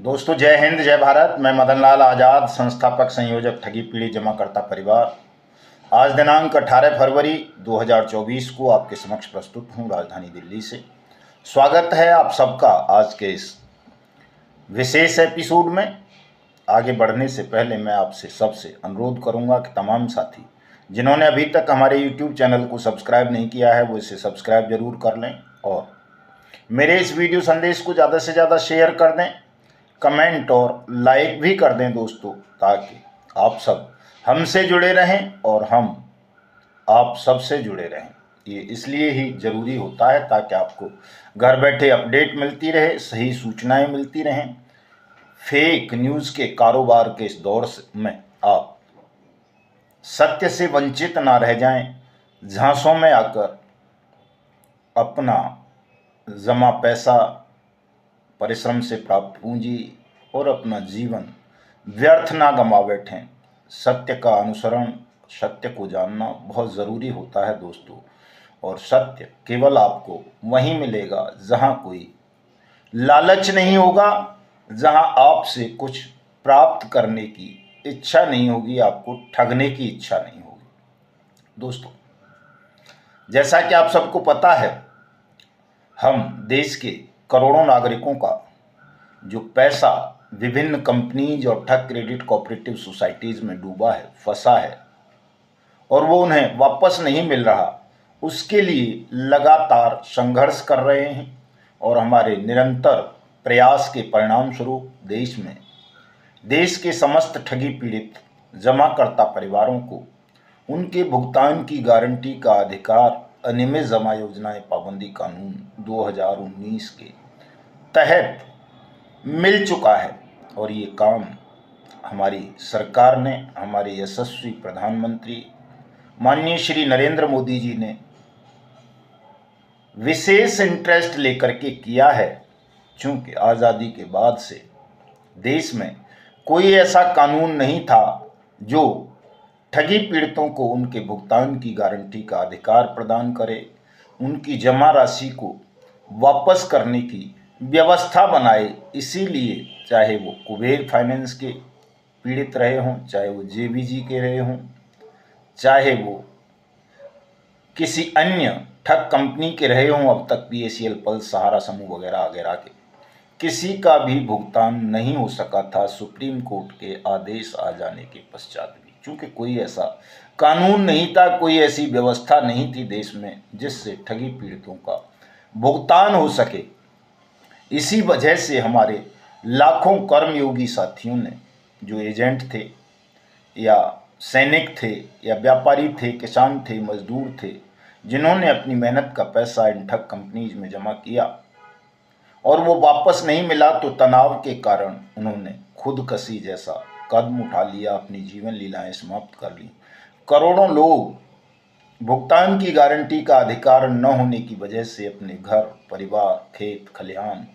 दोस्तों, जय हिंद, जय भारत। मैं मदन लाल आज़ाद, संस्थापक संयोजक ठगी पीड़ित जमाकर्ता परिवार। आज दिनांक 18 फरवरी 2024 को आपके समक्ष प्रस्तुत हूँ राजधानी दिल्ली से। स्वागत है आप सबका आज के इस विशेष एपिसोड में। आगे बढ़ने से पहले मैं आपसे सबसे अनुरोध करूंगा कि तमाम साथी जिन्होंने अभी तक हमारे YouTube चैनल को सब्सक्राइब नहीं किया है वो इसे सब्सक्राइब जरूर कर लें और मेरे इस वीडियो संदेश को ज़्यादा से ज़्यादा शेयर कर दें, कमेंट और लाइक भी कर दें दोस्तों, ताकि आप सब हमसे जुड़े रहें और हम आप सबसे जुड़े रहें। ये इसलिए ही ज़रूरी होता है ताकि आपको घर बैठे अपडेट मिलती रहे, सही सूचनाएं मिलती रहें। फेक न्यूज़ के कारोबार के इस दौर में आप सत्य से वंचित ना रह जाएं, झांसों में आकर अपना जमा पैसा, परिश्रम से प्राप्त पूंजी और अपना जीवन व्यर्थ ना गंवा बैठें। सत्य का अनुसरण, सत्य को जानना बहुत ज़रूरी होता है दोस्तों। और सत्य केवल आपको वहीं मिलेगा जहां कोई लालच नहीं होगा, जहां आपसे कुछ प्राप्त करने की इच्छा नहीं होगी, आपको ठगने की इच्छा नहीं होगी। दोस्तों, जैसा कि आप सबको पता है, हम देश के करोड़ों नागरिकों का जो पैसा विभिन्न कंपनीज और ठग क्रेडिट कोऑपरेटिव सोसाइटीज़ में डूबा है, फंसा है और वो उन्हें वापस नहीं मिल रहा, उसके लिए लगातार संघर्ष कर रहे हैं। और हमारे निरंतर प्रयास के परिणाम स्वरूप देश के समस्त ठगी पीड़ित जमाकर्ता परिवारों को उनके भुगतान की गारंटी का अधिकार अनियमित जमा योजनाएं पाबंदी कानून 2019 के तहत मिल चुका है। और ये काम हमारी सरकार ने, हमारे यशस्वी प्रधानमंत्री माननीय श्री नरेंद्र मोदी जी ने विशेष इंटरेस्ट लेकर के किया है, क्योंकि आज़ादी के बाद से देश में कोई ऐसा कानून नहीं था जो ठगी पीड़ितों को उनके भुगतान की गारंटी का अधिकार प्रदान करे, उनकी जमा राशि को वापस करने की व्यवस्था बनाए। इसीलिए चाहे वो कुबेर फाइनेंस के पीड़ित रहे हों, चाहे वो जेबीजी के रहे हों, चाहे वो किसी अन्य ठग कंपनी के रहे हों, अब तक PACL, पल्स, सहारा समूह वगैरह वगैरह के, किसी का भी भुगतान नहीं हो सका था सुप्रीम कोर्ट के आदेश आ जाने के पश्चात भी, क्योंकि कोई ऐसा कानून नहीं था, कोई ऐसी व्यवस्था नहीं थी देश में जिससे ठगी पीड़ितों का भुगतान हो सके। इसी वजह से हमारे लाखों कर्मयोगी साथियों ने, जो एजेंट थे या सैनिक थे या व्यापारी थे, किसान थे, मजदूर थे, जिन्होंने अपनी मेहनत का पैसा इन ठग कंपनीज में जमा किया और वो वापस नहीं मिला, तो तनाव के कारण उन्होंने खुदकशी जैसा कदम उठा लिया, अपनी जीवन लीलाएं समाप्त कर ली। करोड़ों लोग भुगतान की गारंटी का अधिकार न होने की वजह से अपने घर, परिवार, खेत खलिहान,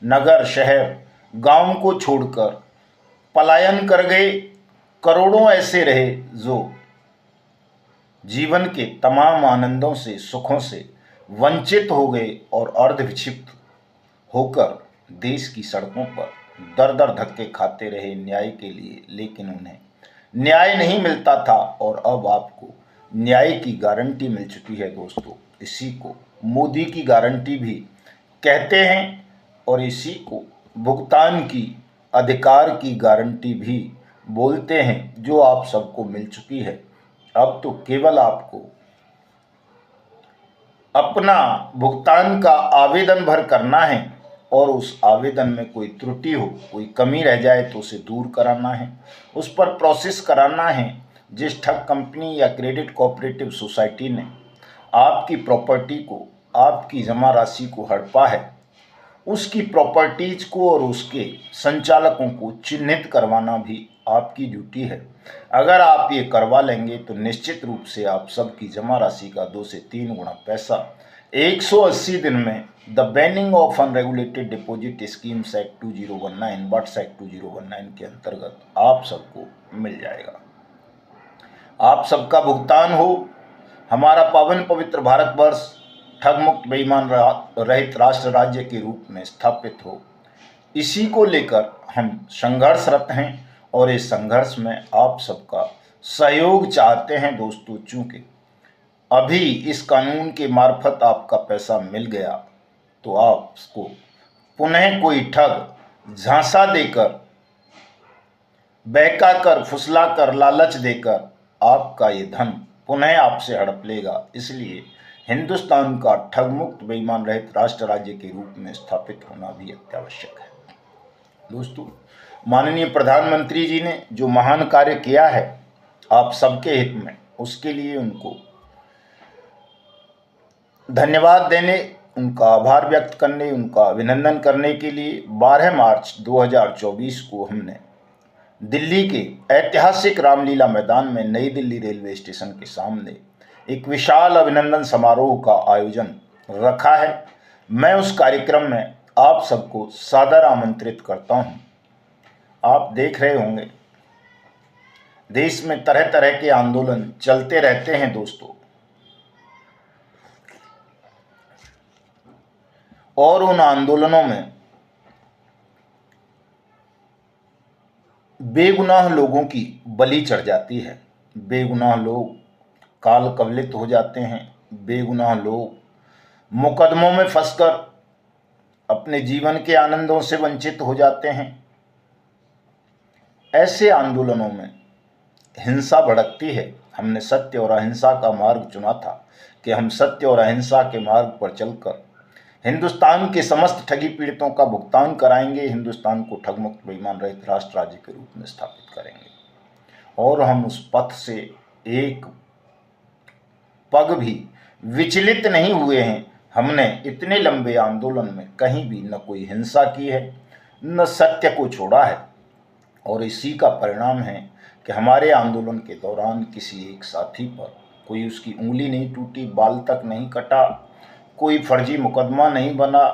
नगर, शहर, गांव को छोड़कर पलायन कर गए। करोड़ों ऐसे रहे जो जीवन के तमाम आनंदों से, सुखों से वंचित हो गए और अर्धविक्षिप्त होकर देश की सड़कों पर दर दर धक्के खाते रहे न्याय के लिए, लेकिन उन्हें न्याय नहीं मिलता था। और अब आपको न्याय की गारंटी मिल चुकी है दोस्तों। इसी को मोदी की गारंटी भी कहते हैं और इसी को भुगतान की अधिकार की गारंटी भी बोलते हैं, जो आप सबको मिल चुकी है। अब तो केवल आपको अपना भुगतान का आवेदन भर करना है और उस आवेदन में कोई त्रुटि हो, कोई कमी रह जाए तो उसे दूर कराना है, उस पर प्रोसेस कराना है। जिस ठग कंपनी या क्रेडिट कोऑपरेटिव सोसाइटी ने आपकी प्रॉपर्टी को, आपकी जमा राशि को हड़पा है, उसकी प्रॉपर्टीज को और उसके संचालकों को चिन्हित करवाना भी आपकी ड्यूटी है। अगर आप ये करवा लेंगे तो निश्चित रूप से आप सबकी जमा राशि का 2 से 3 गुना पैसा 180 दिन में the banning of unregulated deposit schemes act 2019, BUDS act 2019 के अंतर्गत आप सबको मिल जाएगा। आप सबका भुगतान हो, हमारा पावन पवित्र भारतवर्ष ठग मुक्त बेईमान रहित राष्ट्र राज्य के रूप में स्थापित हो। इसी को लेकर हम संघर्षरत हैं और इस संघर्ष में आप सबका सहयोग चाहते हैं दोस्तों। चूँकि अभी इस कानून के मार्फत आपका पैसा मिल गया तो आपको पुनः कोई ठग झांसा देकर, बहका कर, फुसला कर, लालच देकर आपका ये धन पुनः आपसे हड़प लेगा। इसलिए हिंदुस्तान का ठग मुक्त, बेईमान रहित राष्ट्र राज्य के रूप में स्थापित होना भी अत्यावश्यक है। दोस्तों, माननीय प्रधानमंत्री जी ने जो महान कार्य किया है आप सबके हित में, उसके लिए उनको धन्यवाद देने, उनका आभार व्यक्त करने, उनका अभिनंदन करने के लिए 12 मार्च 2024 को हमने दिल्ली के ऐतिहासिक रामलीला मैदान में नई दिल्ली रेलवे स्टेशन के सामने एक विशाल अभिनंदन समारोह का आयोजन रखा है। मैं उस कार्यक्रम में आप सबको सादर आमंत्रित करता हूं। आप देख रहे होंगे देश में तरह तरह के आंदोलन चलते रहते हैं दोस्तों, और उन आंदोलनों में बेगुनाह लोगों की बलि चढ़ जाती है। बेगुनाह लोग काल कवलित हो जाते हैं। बेगुनाह लोग मुकदमों में फंसकर अपने जीवन के आनंदों से वंचित हो जाते हैं। ऐसे आंदोलनों में हिंसा भड़कती है। हमने सत्य और अहिंसा का मार्ग चुना था कि हम सत्य और अहिंसा के मार्ग पर चलकर हिंदुस्तान के समस्त ठगी पीड़ितों का भुगतान कराएंगे, हिंदुस्तान को ठगमुक्त, बेईमान रहित राष्ट्र राज्य के रूप में स्थापित करेंगे। और हम उस पथ से एक पग भी विचलित नहीं हुए हैं। हमने इतने लंबे आंदोलन में कहीं भी न कोई हिंसा की है, न सत्य को छोड़ा है। और इसी का परिणाम है कि हमारे आंदोलन के दौरान किसी एक साथी पर कोई उसकी उंगली नहीं टूटी, बाल तक नहीं कटा, कोई फर्जी मुकदमा नहीं बना,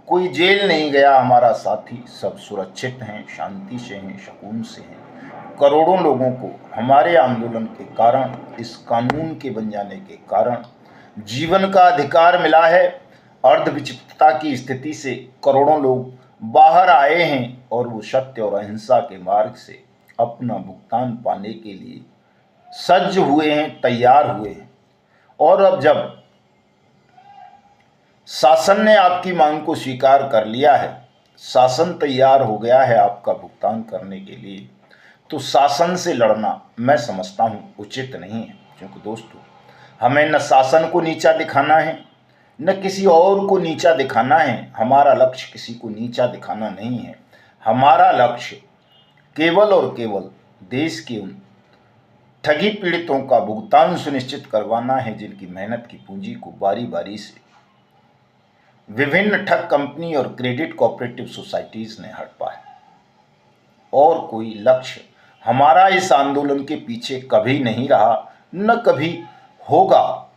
कोई जेल नहीं गया। हमारा साथी सब सुरक्षित हैं, शांति से हैं, सुकून से हैं। करोड़ों लोगों को हमारे आंदोलन के कारण, इस कानून के बन जाने के कारण जीवन का अधिकार मिला है। अर्धविचित्रता की स्थिति से करोड़ों लोग बाहर आए हैं और वो सत्य और अहिंसा के मार्ग से अपना भुगतान पाने के लिए सज्ज हुए हैं, तैयार हुए हैं। और अब जब शासन ने आपकी मांग को स्वीकार कर लिया है, शासन तैयार हो गया है आपका भुगतान करने के लिए, तो शासन से लड़ना मैं समझता हूं उचित नहीं है। क्योंकि दोस्तों, हमें न शासन को नीचा दिखाना है, न किसी और को नीचा दिखाना है। हमारा लक्ष्य किसी को नीचा दिखाना नहीं है। हमारा लक्ष्य केवल और केवल देश के उन ठगी पीड़ितों का भुगतान सुनिश्चित करवाना है जिनकी मेहनत की पूंजी को बारी बारी से विभिन्न ठग कंपनी और क्रेडिट कोऑपरेटिव सोसाइटीज ने हड़पा है। और कोई लक्ष्य हमारा इस आंदोलन के पीछे कभी नहीं रहा, न कभी होगा।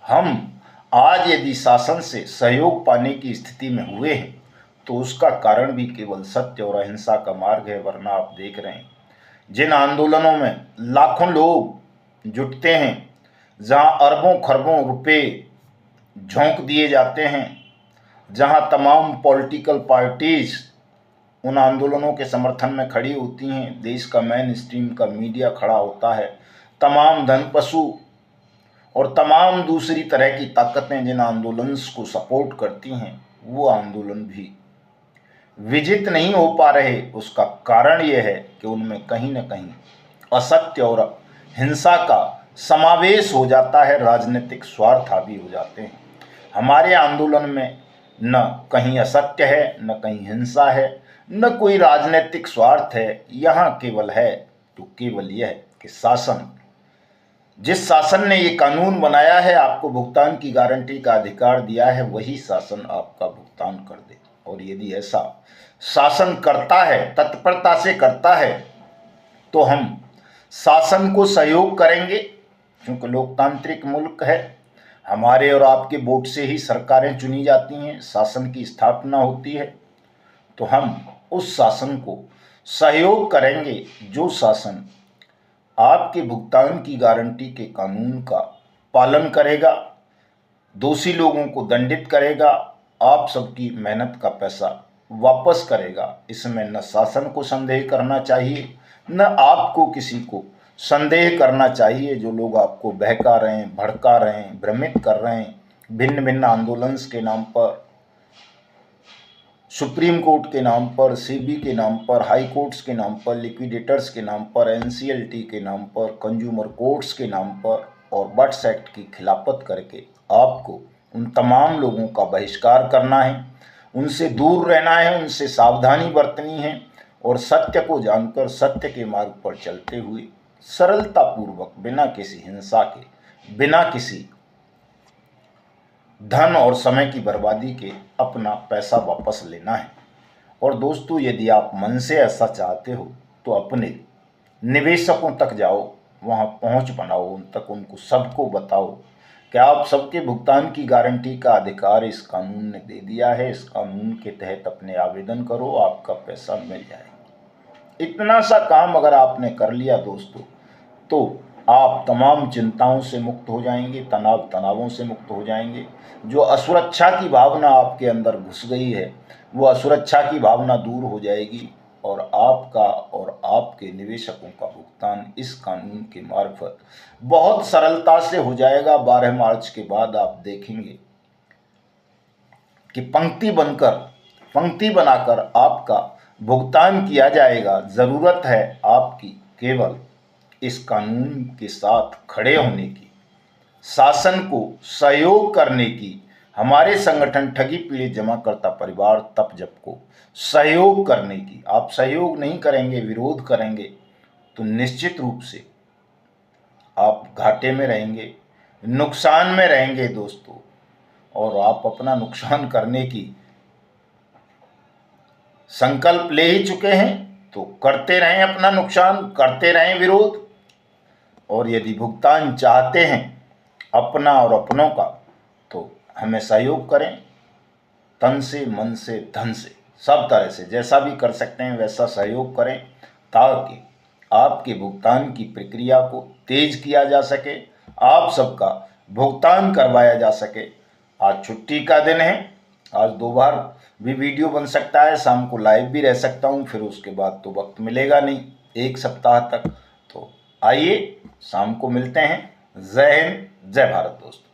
हम आज यदि शासन से सहयोग पाने की स्थिति में हुए हैं तो उसका कारण भी केवल सत्य और अहिंसा का मार्ग है। वरना आप देख रहे हैं जिन आंदोलनों में लाखों लोग जुटते हैं, जहां अरबों खरबों रुपए झोंक दिए जाते हैं, जहां तमाम पॉलिटिकल पार्टीज उन आंदोलनों के समर्थन में खड़ी होती हैं, देश का मेन स्ट्रीम का मीडिया खड़ा होता है, तमाम धनपशु और तमाम दूसरी तरह की ताकतें जिन आंदोलन को सपोर्ट करती हैं, वो आंदोलन भी विजित नहीं हो पा रहे। उसका कारण ये है कि उनमें कहीं न कहीं असत्य और हिंसा का समावेश हो जाता है, राजनीतिक स्वार्थ हावी हो जाते हैं। हमारे आंदोलन में न कहीं असत्य है, न कहीं हिंसा है, न कोई राजनीतिक स्वार्थ है। यहाँ केवल है तो केवल यह कि शासन, जिस शासन ने ये कानून बनाया है, आपको भुगतान की गारंटी का अधिकार दिया है, वही शासन आपका भुगतान कर दे। और यदि ऐसा शासन करता है, तत्परता से करता है, तो हम शासन को सहयोग करेंगे। क्योंकि लोकतांत्रिक मुल्क है, हमारे और आपके वोट से ही सरकारें चुनी जाती हैं, शासन की स्थापना होती है। तो हम उस शासन को सहयोग करेंगे जो शासन आपके भुगतान की गारंटी के कानून का पालन करेगा, दोषी लोगों को दंडित करेगा, आप सबकी मेहनत का पैसा वापस करेगा। इसमें न शासन को संदेह करना चाहिए, न आपको किसी को संदेह करना चाहिए। जो लोग आपको बहका रहे हैं, भड़का रहे हैं, भ्रमित कर रहे हैं, भिन्न भिन्न आंदोलन के नाम पर, सुप्रीम कोर्ट के नाम पर, सेबी के नाम पर, हाई कोर्ट्स के नाम पर, लिक्विडेटर्स के नाम पर, एनसीएलटी के नाम पर, कंज्यूमर कोर्ट्स के नाम पर और बट्स एक्ट की खिलाफत करके आपको उन तमाम लोगों का बहिष्कार करना है, उनसे दूर रहना है, उनसे सावधानी बरतनी है और सत्य को जानकर सत्य के मार्ग पर चलते हुए सरलतापूर्वक, बिना किसी हिंसा के, बिना किसी धन और समय की बर्बादी के अपना पैसा वापस लेना है। और दोस्तों, यदि आप मन से ऐसा चाहते हो तो अपने निवेशकों तक जाओ, वहां पहुंच बनाओ, उन तक उनको सबको बताओ कि आप सबके भुगतान की गारंटी का अधिकार इस कानून ने दे दिया है। इस कानून के तहत अपने आवेदन करो, आपका पैसा मिल जाएगा। इतना सा काम अगर आपने कर लिया दोस्तों, तो आप तमाम चिंताओं से मुक्त हो जाएंगे, तनावों से मुक्त हो जाएंगे। जो असुरक्षा की भावना आपके अंदर घुस गई है, वो असुरक्षा की भावना दूर हो जाएगी और आपका और आपके निवेशकों का भुगतान इस कानून के मार्फत बहुत सरलता से हो जाएगा। 12 मार्च के बाद आप देखेंगे कि पंक्ति बनाकर आपका भुगतान किया जाएगा। ज़रूरत है आपकी केवल इस कानून के साथ खड़े होने की, शासन को सहयोग करने की। हमारे संगठन ठगी पीड़ित जमाकर्ता परिवार तप जप को सहयोग करने की। आप सहयोग नहीं करेंगे, विरोध करेंगे तो निश्चित रूप से आप घाटे में रहेंगे, नुकसान में रहेंगे दोस्तों। और आप अपना नुकसान करने की संकल्प ले ही चुके हैं तो करते रहें, अपना नुकसान करते रहें, विरोध। और यदि भुगतान चाहते हैं अपना और अपनों का तो हमें सहयोग करें, तन से, मन से, धन से, सब तरह से जैसा भी कर सकते हैं वैसा सहयोग करें ताकि आपके भुगतान की प्रक्रिया को तेज किया जा सके, आप सबका भुगतान करवाया जा सके। आज छुट्टी का दिन है, आज 2 बार भी वीडियो बन सकता है, शाम को लाइव भी रह सकता हूँ, फिर उसके बाद तो वक्त मिलेगा नहीं 1 सप्ताह तक। तो आइए शाम को मिलते हैं। जय हिंद, जय भारत दोस्तों।